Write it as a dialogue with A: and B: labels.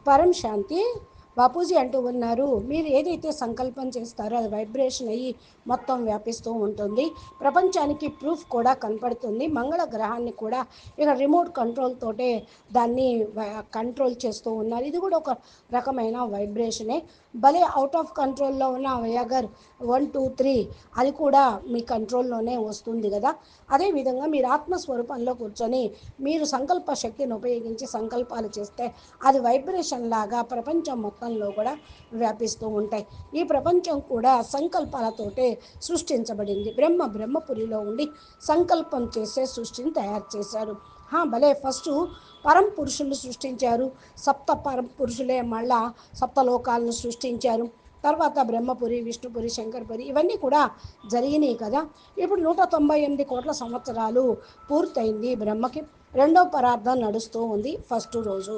A: పరం శాంతి. బాపూజీ అంటూ ఉన్నారు, మీరు ఏదైతే సంకల్పం చేస్తారో అది వైబ్రేషన్ అయ్యి మొత్తం వ్యాపిస్తూ ఉంటుంది. ప్రపంచానికి ప్రూఫ్ కూడా కనపడుతుంది. మంగళ గ్రహాన్ని కూడా ఇక రిమోట్ కంట్రోల్ తోటే దాన్ని కంట్రోల్ చేస్తూ ఉన్నారు. ఇది కూడా ఒక రకమైన వైబ్రేషనే. భలే అవుట్ ఆఫ్ కంట్రోల్లో ఉన్న వయాగర్ 1 2 3 అది కూడా మీ కంట్రోల్లోనే వస్తుంది కదా. అదేవిధంగా మీరు ఆత్మస్వరూపంలో కూర్చొని మీరు సంకల్ప శక్తిని ఉపయోగించి సంకల్పాలు చేస్తే అది వైబ్రేషన్ లాగా ప్రపంచం మొత్తంలో కూడా వ్యాపిస్తూ ఉంటాయి. ఈ ప్రపంచం కూడా సంకల్పాలతోటే సృష్టించబడింది. బ్రహ్మపురిలో ఉండి సంకల్పం చేసే సృష్టిని తయారు చేశారు. భలే ఫస్ట్ పరం పురుషులు సృష్టించారు. సప్త పరం పురుషులే మళ్ళా సప్తలోకాలను సృష్టించారు. తర్వాత బ్రహ్మపురి, విష్ణుపురి, శంకరపురి ఇవన్నీ కూడా జరిగినాయి కదా. ఇప్పుడు 198 కోట్ల సంవత్సరాలు పూర్తయింది బ్రహ్మకి. రెండో పరార్థం నడుస్తూ ఉంది ఫస్ట్ రోజు.